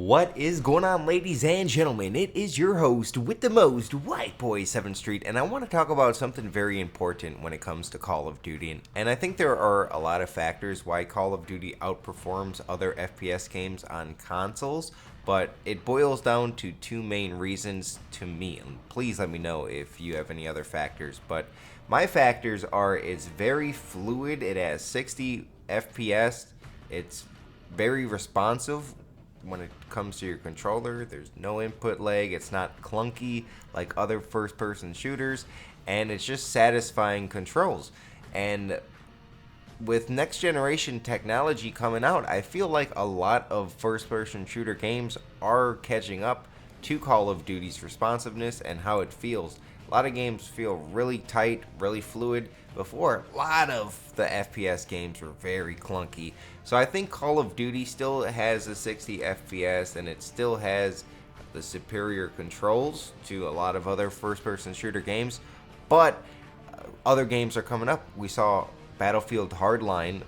What is going on, ladies and gentlemen? It is your host with the most, White Boy 7th Street, and I want to talk about something very important when it comes to Call of Duty. And I think there are a lot of factors why Call of Duty outperforms other FPS games on consoles, but it boils down to two main reasons to me. And please let me know if you have any other factors. But my factors are it's very fluid, it has 60 FPS, it's very responsive when it comes to your controller. There's no input lag, it's not clunky like other first-person shooters, and it's just satisfying controls. And with next generation technology coming out, I feel like a lot of first-person shooter games are catching up to Call of Duty's responsiveness and how it feels. A lot of games feel really tight, really fluid. Before, a lot of the FPS games were very clunky. So I think Call of Duty still has a 60 FPS and it still has the superior controls to a lot of other first-person shooter games. But other games are coming up. We saw Battlefield Hardline.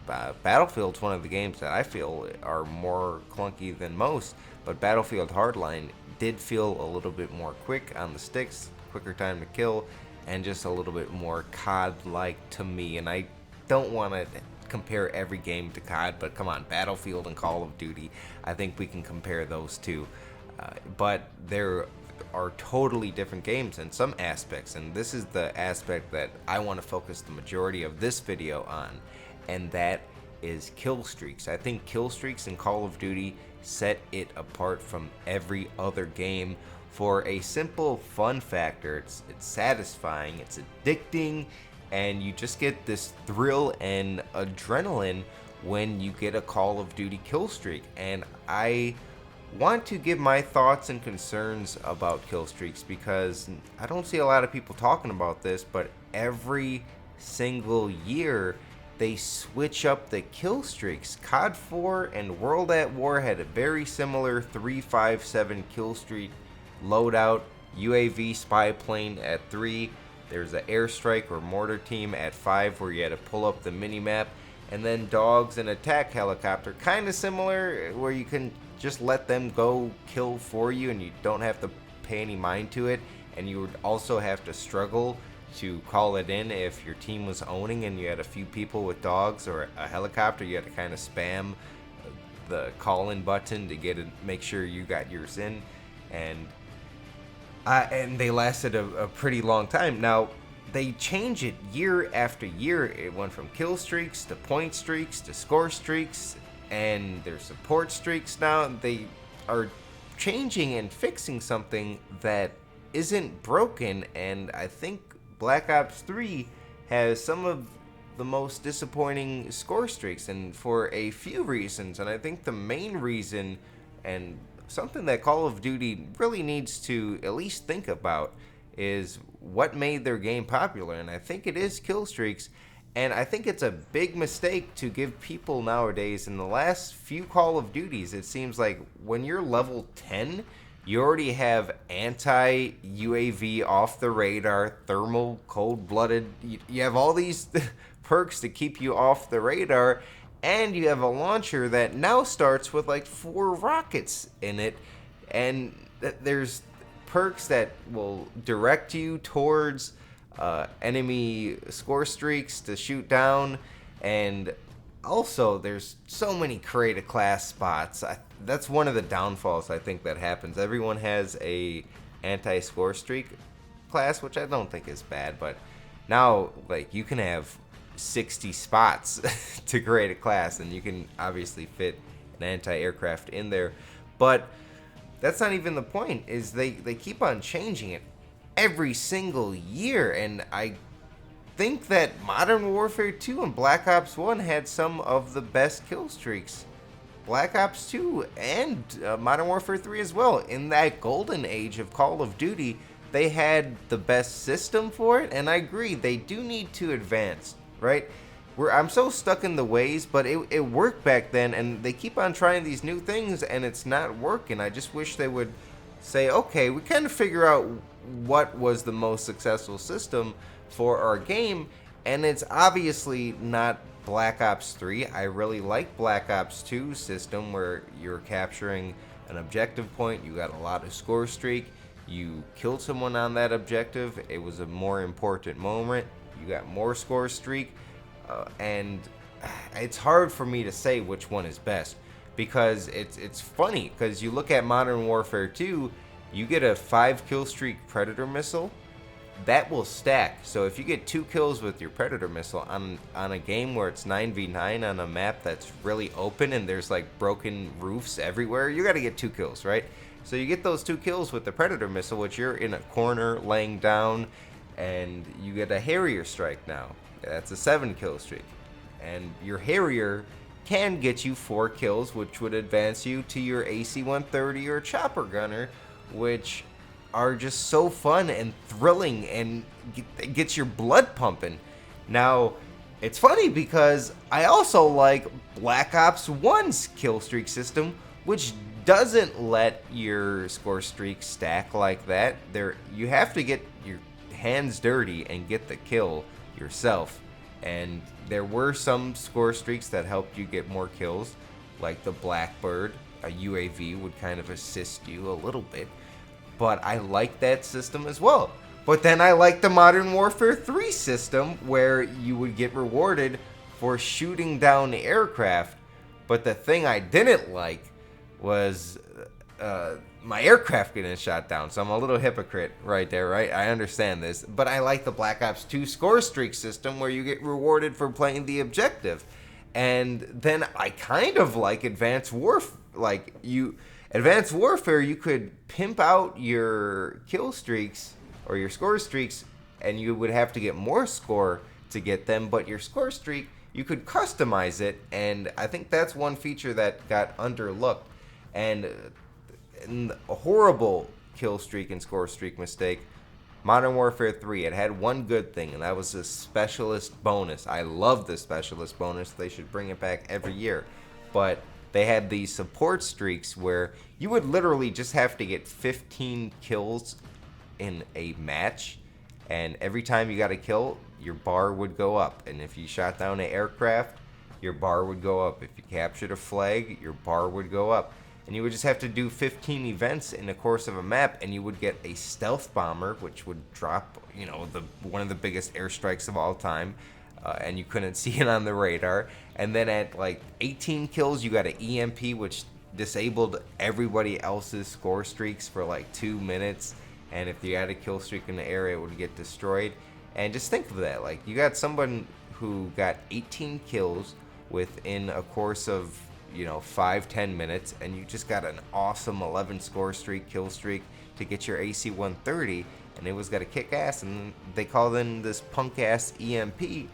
Battlefield's one of the games that I feel are more clunky than most. But Battlefield Hardline did feel a little bit more quick on the sticks, quicker time to kill, and just a little bit more COD-like to me. And I don't want to compare every game to COD, but come on, Battlefield and Call of Duty, I think we can compare those two. But there are totally different games in some aspects, and this is the aspect that I want to focus the majority of this video on, and that is kill streaks. I think kill streaks in Call of Duty set it apart from every other game for a simple fun factor. It's satisfying, it's addicting, and you just get this thrill and adrenaline when you get a Call of Duty kill streak. And I want to give my thoughts and concerns about kill streaks because I don't see a lot of people talking about this, but every single year they switch up the kill streaks. COD 4 and World at War had a very similar 357 kill streak loadout. UAV spy plane at 3. There's an airstrike or mortar team at 5 where you had to pull up the minimap, and then dogs and attack helicopter, kind of similar, where you can just let them go kill for you and you don't have to pay any mind to it. And you would also have to struggle to call it in if your team was owning and you had a few people with dogs or a helicopter. You had to kind of spam the call-in button to make sure you got yours in. And they lasted a pretty long time. Now, they change it year after year. It went from kill streaks to point streaks to score streaks, and there's support streaks now. They are changing and fixing something that isn't broken, and I think Black Ops 3 has some of the most disappointing score streaks, and for a few reasons. And I think the main reason, and something that Call of Duty really needs to at least think about, is what made their game popular. And I think it is kill streaks. And I think it's a big mistake to give people nowadays, in the last few Call of Duties, it seems like when you're level 10, you already have anti-UAV off the radar, thermal, cold-blooded. You have all these perks to keep you off the radar. And you have a launcher that now starts with like 4 rockets in it. And there's perks that will direct you towards enemy score streaks to shoot down. And also, there's so many create a class spots. That's one of the downfalls I think that happens. Everyone has a anti-score streak class, which I don't think is bad. But now, like, you can have 60 spots to create a class, and you can obviously fit an anti-aircraft in there. But that's not even the point, is they keep on changing it every single year. And I think that Modern Warfare 2 and Black Ops 1 had some of the best kill streaks. Black Ops 2 and Modern Warfare 3 as well. In that golden age of Call of Duty, they had the best system for it, and I agree, they do need to advance. Right? I'm so stuck in the ways, but it worked back then, and they keep on trying these new things, and it's not working. I just wish they would say, okay, we kind of figure out what was the most successful system for our game, and it's obviously not Black Ops 3. I really like Black Ops 2 system where you're capturing an objective point, you got a lot of score streak, you killed someone on that objective, it was a more important moment, you got more score streak, and it's hard for me to say which one is best, because it's funny, because you look at Modern Warfare 2, you get a 5 kill streak Predator missile, that will stack. So if you get 2 kills with your Predator missile on a game where it's 9v9 on a map that's really open and there's like broken roofs everywhere, you got to get 2 kills, right? So you get those 2 kills with the Predator missile, which you're in a corner laying down, and you get a Harrier strike now. That's a 7 kill streak. And your Harrier can get you 4 kills, which would advance you to your AC-130 or Chopper Gunner, which are just so fun and thrilling and gets your blood pumping. Now, it's funny because I also like Black Ops 1's kill streak system, which doesn't let your score streak stack like that. You have to get your hands dirty and get the kill yourself. And there were some score streaks that helped you get more kills, like the Blackbird. A UAV would kind of assist you a little bit. But I like that system as well. But then I like the Modern Warfare 3 system, where you would get rewarded for shooting down the aircraft. But the thing I didn't like was my aircraft getting shot down. So I'm a little hypocrite right there, right? I understand this. But I like the Black Ops 2 score streak system, where you get rewarded for playing the objective. And then I kind of like Advanced Warfare. Advanced Warfare, you could pimp out your kill streaks or your score streaks, and you would have to get more score to get them, but your score streak, you could customize it, and I think that's one feature that got underlooked. And a horrible kill streak and score streak mistake, Modern Warfare 3, it had one good thing, and that was the specialist bonus. I love the specialist bonus. They should bring it back every year. But they had these support streaks where you would literally just have to get 15 kills in a match, and every time you got a kill, your bar would go up. And if you shot down an aircraft, your bar would go up. If you captured a flag, your bar would go up. And you would just have to do 15 events in the course of a map, and you would get a stealth bomber, which would drop, one of the biggest airstrikes of all time. And you couldn't see it on the radar. And then at like 18 kills, you got an EMP, which disabled everybody else's score streaks for like 2 minutes. And if you had a kill streak in the area, it would get destroyed. And just think of that. Like, you got someone who got 18 kills within a course of, 5-10 minutes. And you just got an awesome 11 score streak, kill streak to get your AC-130. And it was got to kick ass. And they called in this punk ass EMP.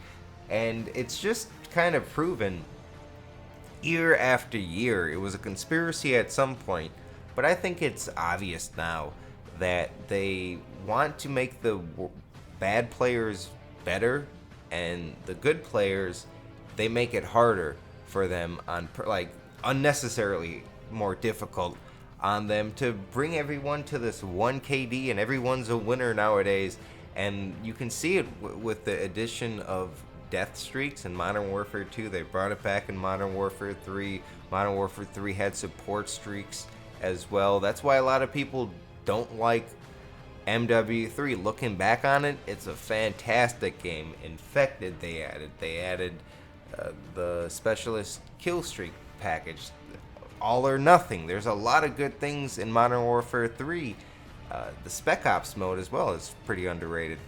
And it's just kind of proven year after year. It was a conspiracy at some point, but I think it's obvious now that they want to make the bad players better, and the good players, they make it harder for them, unnecessarily more difficult on them, to bring everyone to this 1 KD, and everyone's a winner nowadays. And you can see it with the addition of death streaks in Modern Warfare 2. They brought it back in Modern Warfare 3. Modern Warfare 3 had support streaks as well. That's why a lot of people don't like MW3. Looking back on it, it's a fantastic game. Infected, they added the specialist kill streak package. All or nothing. There's a lot of good things in Modern Warfare 3. The Spec Ops mode as well is pretty underrated.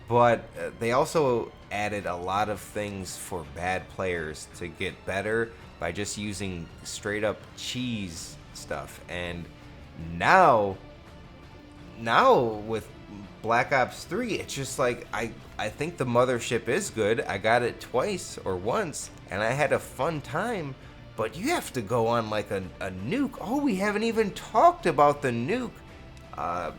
But they also added a lot of things for bad players to get better by just using straight up cheese stuff. And now with Black Ops 3, it's just like, I think the mothership is good. I got it twice or once, and I had a fun time. But you have to go on like a nuke. Oh, we haven't even talked about the nuke.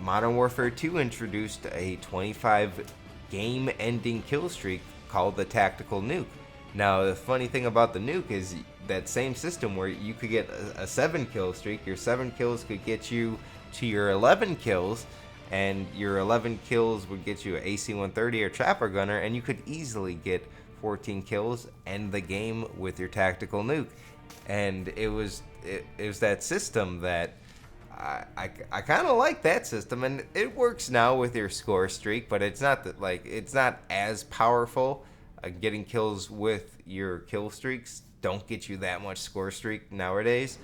Modern Warfare 2 introduced a 25 game-ending kill streak called the Tactical Nuke. Now, the funny thing about the nuke is that same system where you could get a 7 kill streak. Your 7 kills could get you to your 11 kills, and your 11 kills would get you an AC-130 or Chopper Gunner, and you could easily get 14 kills, end the game with your Tactical Nuke. And it was that system that I kind of like that system, and it works now with your score streak, but it's not that like it's not as powerful. Getting kills with your kill streaks don't get you that much score streak nowadays.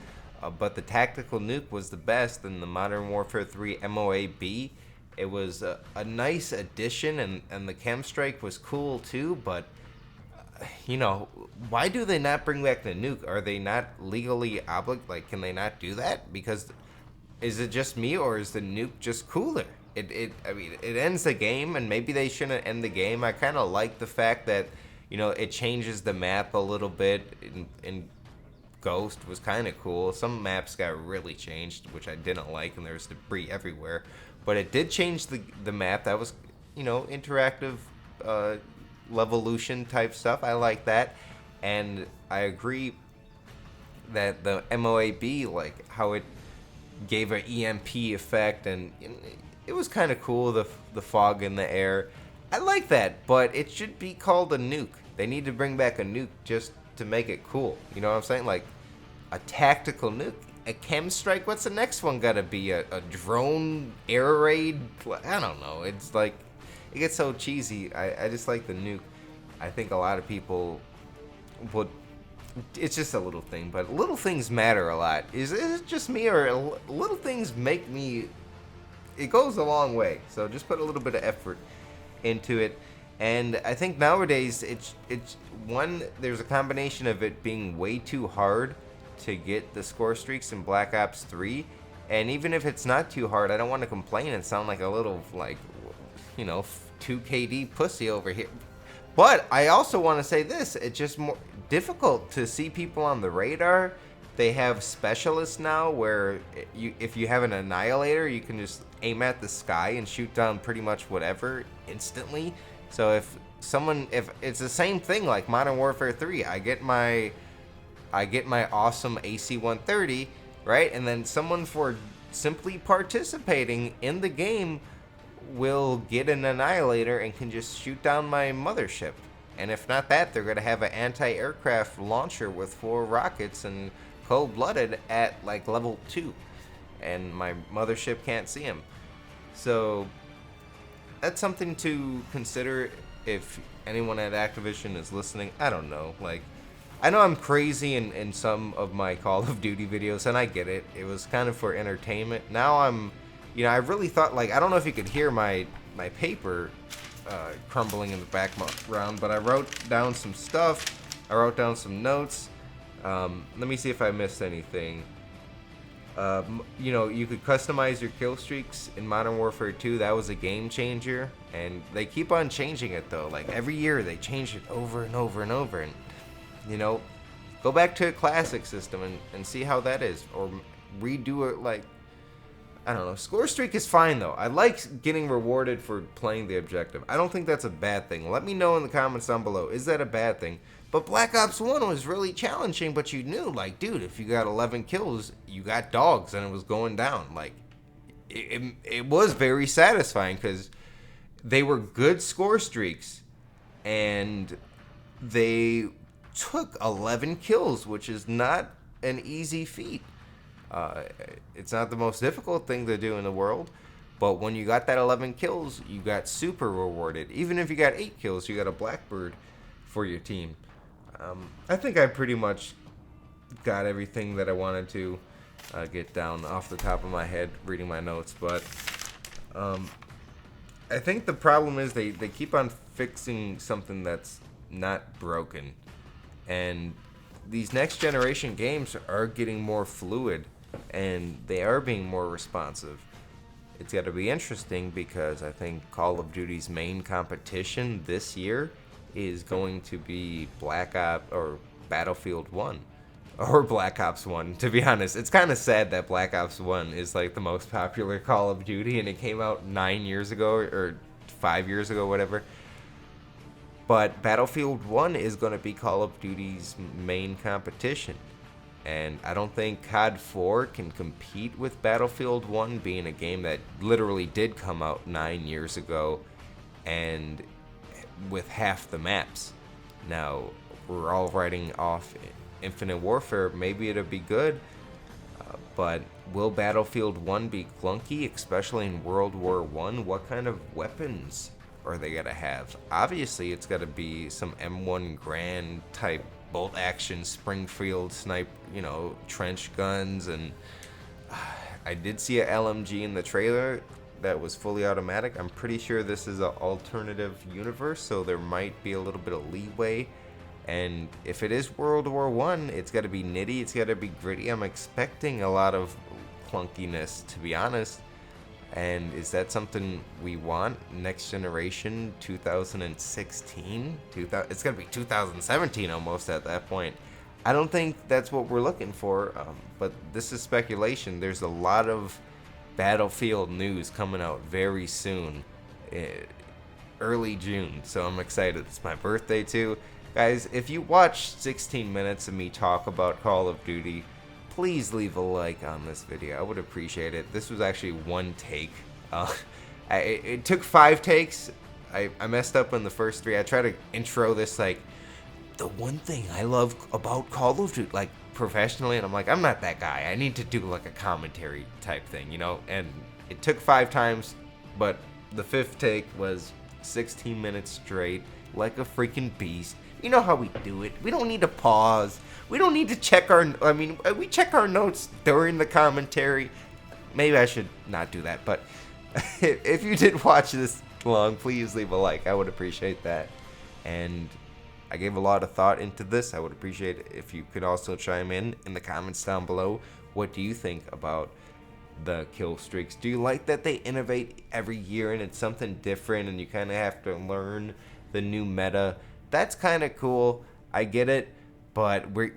But the tactical nuke was the best in the Modern Warfare 3 MOAB. It was a nice addition, and the chem strike was cool too. But you know, why do they not bring back the nuke? Are they not legally obligated? Like, can they not do that? Because is it just me, or is the nuke just cooler? I mean, it ends the game, and maybe they shouldn't end the game. I kind of like the fact that, you know, it changes the map a little bit. In Ghost was kind of cool. Some maps got really changed, which I didn't like, and there was debris everywhere. But it did change the map. That was, you know, interactive Levolution type stuff. I like that. And I agree that the MOAB, like how it gave an EMP effect, and it was kind of cool, the fog in the air. I like that, but it should be called a nuke. They need to bring back a nuke just to make it cool. You know what I'm saying? Like a tactical nuke, a chem strike. What's the next one gotta be? A drone air raid? I don't know. It's like, it gets so cheesy. I just like the nuke. I think a lot of people would. It's just a little thing, but little things matter a lot. Is it just me, or little things make me? It goes a long way. So just put a little bit of effort into it. And I think nowadays it's one, there's a combination of it being way too hard to get the score streaks in Black Ops 3. And even if it's not too hard, I don't want to complain and sound like a little, like, you know, 2KD pussy over here. But I also want to say this, it's just more difficult to see people on the radar. They have specialists now where if you have an annihilator, you can just aim at the sky and shoot down pretty much whatever instantly. So if it's the same thing like Modern Warfare 3, I get my awesome AC-130, right? And then someone, for simply participating in the game, will get an annihilator and can just shoot down my mothership. And if not that, they're going to have an anti-aircraft launcher with 4 rockets and cold-blooded at like level 2. And my mothership can't see him. So that's something to consider if anyone at Activision is listening. I don't know. Like, I know I'm crazy in some of my Call of Duty videos, and I get it. It was kind of for entertainment. Now I really thought, like, I don't know if you could hear my paper crumbling in the background, but I wrote down some stuff. I wrote down some notes. Let me see if I missed anything. You know, you could customize your kill streaks in Modern Warfare 2. That was a game changer, and they keep on changing it though. Like every year they change it over and over and over. And you know, go back to a classic system and see how that is, or redo it. Like, I don't know. Score streak is fine though. I like getting rewarded for playing the objective. I don't think that's a bad thing. Let me know in the comments down below. Is that a bad thing? But Black Ops 1 was really challenging, but you knew, like, dude, if you got 11 kills, you got dogs, and it was going down. Like, it was very satisfying, because they were good score streaks, and they took 11 kills, which is not an easy feat. It's not the most difficult thing to do in the world, but when you got that 11 kills, you got super rewarded. Even if you got 8 kills, you got a Blackbird for your team. I think I pretty much got everything that I wanted to get down off the top of my head reading my notes, but I think the problem is they keep on fixing something that's not broken, and these next generation games are getting more fluid, and they are being more responsive. It's got to be interesting, because I think Call of Duty's main competition this year is going to be Black Ops or Battlefield 1 or Black Ops 1. To be honest, it's kind of sad that Black Ops 1 is like the most popular Call of Duty, and it came out 9 years ago or 5 years ago, whatever. But Battlefield 1 is going to be Call of Duty's main competition. And I don't think COD 4 can compete with Battlefield 1, being a game that literally did come out 9 years ago and with half the maps. Now, we're all writing off Infinite Warfare. Maybe it'll be good. But will Battlefield 1 be clunky, especially in World War 1? What kind of weapons are they going to have? Obviously, it's got to be some M1 Grand type bolt action Springfield snipe, trench guns. And I did see a LMG in the trailer that was fully automatic. I'm pretty sure this is an alternative universe, so there might be a little bit of leeway. And if it is World War One, it's got to be nitty, it's got to be gritty. I'm expecting a lot of clunkiness, to be honest. And is that something we want? Next generation, 2016? It's going to be 2017 almost at that point. I don't think that's what we're looking for, but this is speculation. There's a lot of Battlefield news coming out very soon, early June, so I'm excited. It's my birthday too. Guys, if you watched 16 minutes of me talk about Call of Duty, please leave a like on this video. I would appreciate it. This was actually one take. It took 5 takes. I messed up on the first 3. I tried to intro this like, the one thing I love about Call of Duty, like professionally, and I'm like, I'm not that guy. I need to do like a commentary type thing, and it took 5 times, but the 5th take was 16 minutes straight, like a freaking beast. You know how we do it. We don't need to pause. We don't need to check we check our notes during the commentary. Maybe I should not do that, but if you did watch this long, please leave a like. I would appreciate that. And I gave a lot of thought into this. I would appreciate it if you could also chime in the comments down below. What do you think about the kill streaks? Do you like that they innovate every year and it's something different and you kind of have to learn the new meta? That's kind of cool. I get it, but we're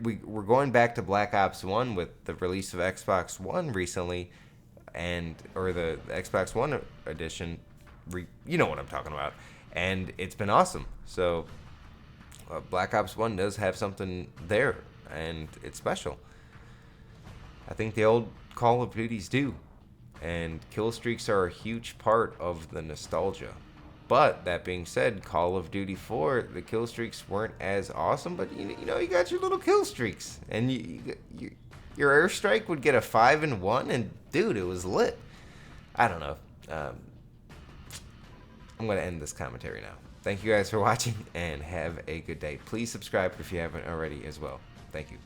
going back to Black Ops 1 with the release of Xbox One recently, or the Xbox One edition. You know what I'm talking about, and it's been awesome. So Black Ops 1 does have something there, and it's special. I think the old Call of Duties do, and kill streaks are a huge part of the nostalgia. But that being said, Call of Duty 4, the kill streaks weren't as awesome, but you got your little kill streaks, and your airstrike would get a 5-1, and dude, it was lit. I don't know. I'm gonna end this commentary now. Thank you guys for watching, and have a good day. Please subscribe if you haven't already as well. Thank you.